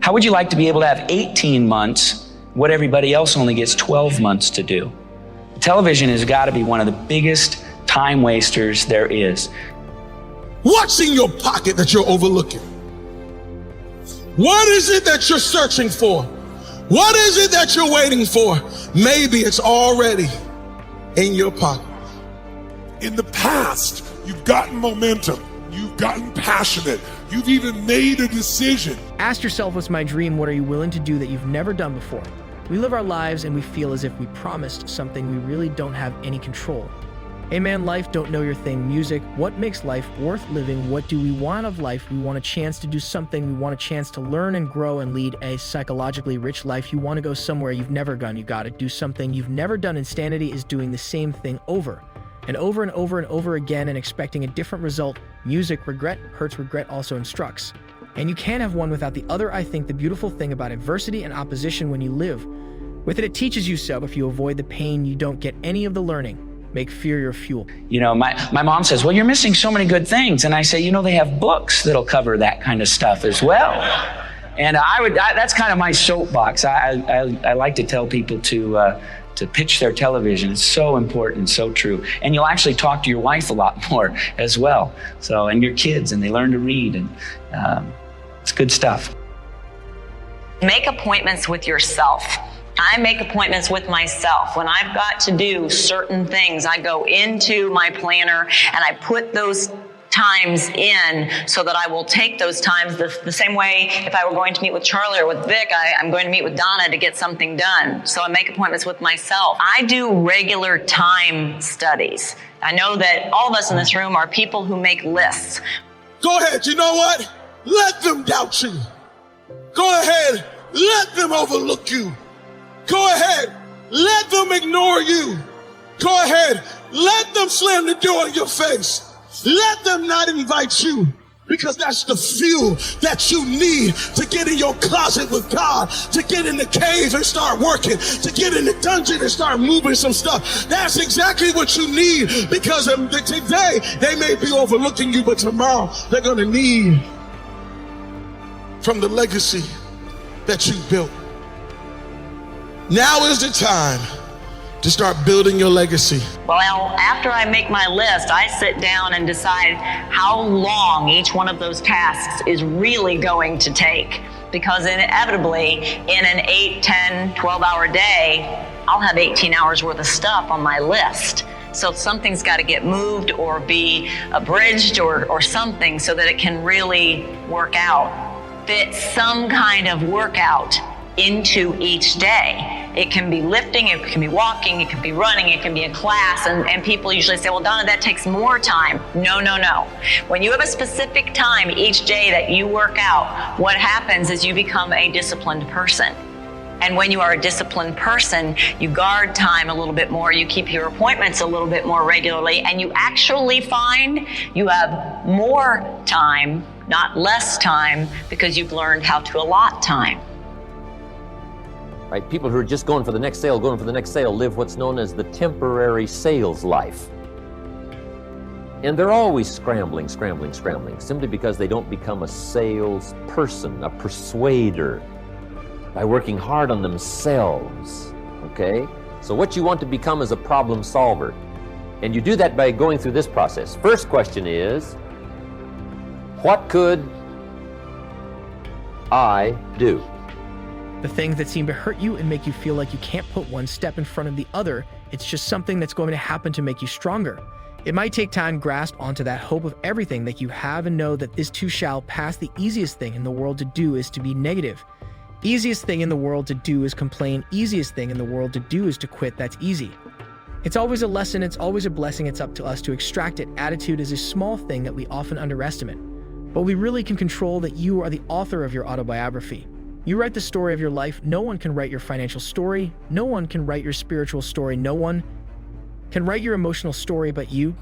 How would you like to be able to have 18 months, what everybody else only gets 12 months to do? Television has got to be one of the biggest time wasters there is. What's in your pocket that you're overlooking? What is it that you're searching for? What is it that you're waiting for? Maybe it's already in your pocket. In the past, you've gotten momentum. You've gotten passionate. You've even made a decision. Ask yourself, what's my dream? What are you willing to do that you've never done before? We live our lives and we feel as if we promised something we really don't have any control. Hey man, life, don't know your thing. Music, what makes life worth living? What do we want of life? We want a chance to do something. We want a chance to learn and grow and lead a psychologically rich life. You want to go somewhere you've never gone. You got to do something you've never done. Insanity is doing the same thing over and over and over and over again and expecting a different result. Music, regret hurts, regret also instructs. And you can't have one without the other. I think the beautiful thing about adversity and opposition when you live with it, it teaches you so. If you avoid the pain, you don't get any of the learning. Make fear your fuel. You know, my mom says, well, you're missing so many good things. And I say, you know, they have books that'll cover that kind of stuff as well. And that's kind of my soapbox. I like to tell people to pitch their television. It's so important, so true. And you'll actually talk to your wife a lot more as well. So, and your kids, and they learn to read, and it's good stuff. Make appointments with yourself. I make appointments with myself. When I've got to do certain things, I go into my planner and I put those times in so that I will take those times the same way if I were going to meet with Charlie or with Vic, I'm going to meet with Donna to get something done. So I make appointments with myself. I do regular time studies. I know that all of us in this room are people who make lists. Go ahead, you know what? Let them doubt you. Go ahead, let them overlook you. Go ahead, let them ignore you. Go ahead, let them slam the door in your face. Let them not invite you, because that's the fuel that you need to get in your closet with God, to get in the cave and start working, to get in the dungeon and start moving some stuff. That's exactly what you need, because today they may be overlooking you, but tomorrow they're going to need from the legacy that you built. Now is the time to start building your legacy. Well, after I make my list, I sit down and decide how long each one of those tasks is really going to take. Because inevitably, in an 8, 10, 12-hour day, I'll have 18 hours worth of stuff on my list. So something's got to get moved or be abridged or something so that it can really work out. Fit some kind of workout into each day. It can be lifting, it can be walking, it can be running, it can be a class, and people usually say, well, Donna, that takes more time. No. When you have a specific time each day that you work out, what happens is you become a disciplined person. And when you are a disciplined person, you guard time a little bit more, you keep your appointments a little bit more regularly, and you actually find you have more time, not less time, because you've learned how to allot time. Right? People who are just going for the next sale, live what's known as the temporary sales life. And they're always scrambling, simply because they don't become a salesperson, a persuader, by working hard on themselves, okay? So what you want to become is a problem solver. And you do that by going through this process. First question is, what could I do? The things that seem to hurt you and make you feel like you can't put one step in front of the other, it's just something that's going to happen to make you stronger. It might take time to grasp onto that hope of everything that you have and know that this too shall pass. The easiest thing in the world to do is to be negative. Easiest thing in the world to do is complain. Easiest thing in the world to do is to quit. That's easy. It's always a lesson. It's always a blessing. It's up to us to extract it. Attitude is a small thing that we often underestimate. But we really can control that. You are the author of your autobiography. You write the story of your life. No one can write your financial story. No one can write your spiritual story. No one can write your emotional story but you.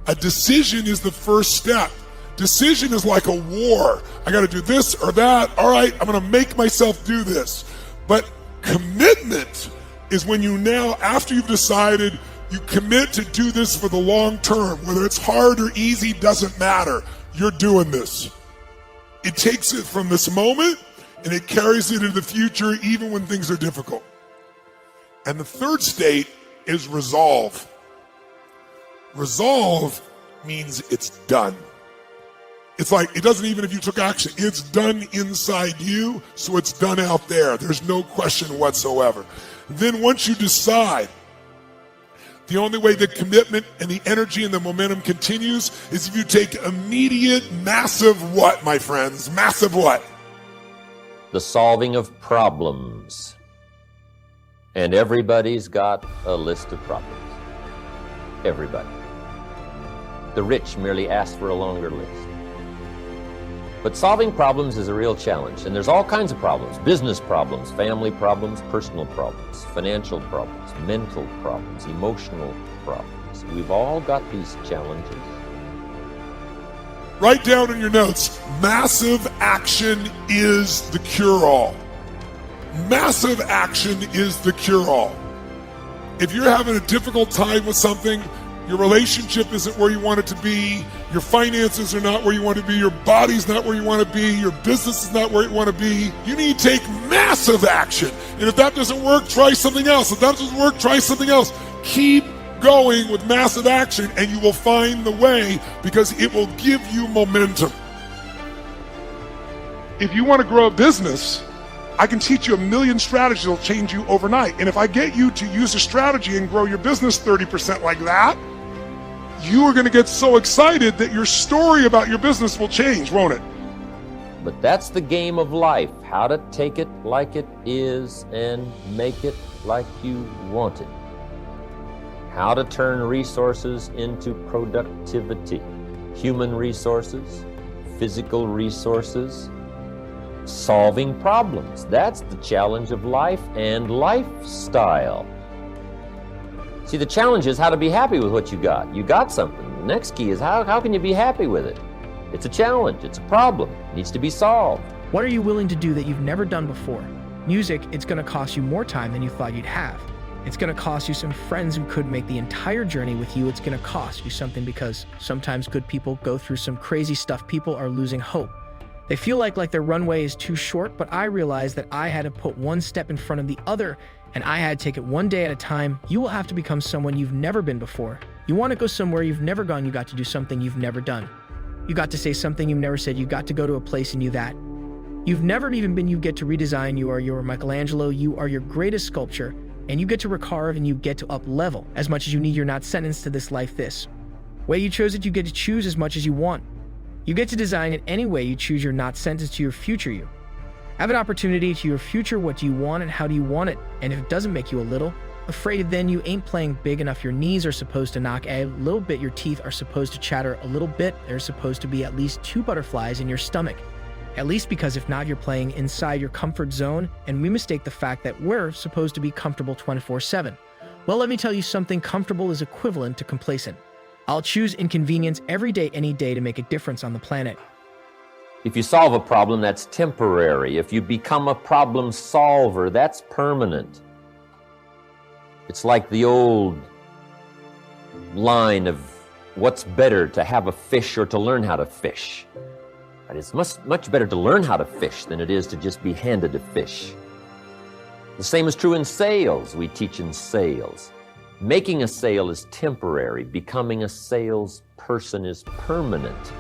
A decision is the first step. Decision is like a war. I got to do this or that. All right, I'm going to make myself do this. But commitment is when you now, after you've decided, you commit to do this for the long term. Whether it's hard or easy, doesn't matter. You're doing this. It takes it from this moment and it carries it into the future even when things are difficult. And the third state is resolve. Resolve means it's done. It's like, it doesn't even if you took action, it's done inside you, so it's done out there. There's no question whatsoever. Then once you decide, the only way the commitment and the energy and the momentum continues is if you take immediate, massive what, my friends? Massive what? The solving of problems. And everybody's got a list of problems. Everybody. The rich merely ask for a longer list. But solving problems is a real challenge, and there's all kinds of problems. Business problems, family problems, personal problems, financial problems, mental problems, emotional problems. We've all got these challenges. Write down in your notes, massive action is the cure-all. Massive action is the cure-all. If you're having a difficult time with something, your relationship isn't where you want it to be, your finances are not where you want to be, your body's not where you want to be, your business is not where you want to be, you need to take massive action. And if that doesn't work, try something else. If that doesn't work, try something else. Keep going with massive action and you will find the way, because it will give you momentum. If you want to grow a business, I can teach you 1 million strategies that will change you overnight. And if I get you to use a strategy and grow your business 30% like that, you are going to get so excited that your story about your business will change, won't it? But that's the game of life, how to take it like it is and make it like you want it. How to turn resources into productivity. Human resources, physical resources, solving problems. That's the challenge of life and lifestyle. See, the challenge is how to be happy with what you got. You got something. The next key is how can you be happy with it? It's a challenge. It's a problem. It needs to be solved. What are you willing to do that you've never done before? Music, it's going to cost you more time than you thought you'd have. It's going to cost you some friends who could make the entire journey with you. It's going to cost you something, because sometimes good people go through some crazy stuff. People are losing hope. They feel like their runway is too short, but I realized that I had to put one step in front of the other, and I had to take it one day at a time. You will have to become someone you've never been before. You want to go somewhere you've never gone, you got to do something you've never done. You got to say something you've never said. You got to go to a place and do that. You've never even been, you get to redesign. You are your Michelangelo, you are your greatest sculpture, and you get to recarve and you get to up level as much as you need. You're not sentenced to this life this. Way you chose it, you get to choose as much as you want. You get to design it any way you choose. You're not sentenced to your future you. Have an opportunity to your future. What do you want and how do you want it? And if it doesn't make you a little afraid, then you ain't playing big enough. Your knees are supposed to knock a little bit. Your teeth are supposed to chatter a little bit. There's supposed to be at least 2 butterflies in your stomach. At least, because if not, you're playing inside your comfort zone, and we mistake the fact that we're supposed to be comfortable 24/7. Well, let me tell you something. Comfortable is equivalent to complacent. I'll choose inconvenience every day, any day, to make a difference on the planet. If you solve a problem, that's temporary. If you become a problem solver, that's permanent. It's like the old line of what's better, to have a fish or to learn how to fish. But it's much better to learn how to fish than it is to just be handed a fish. The same is true in sales. We teach in sales. Making a sale is temporary. Becoming a salesperson is permanent.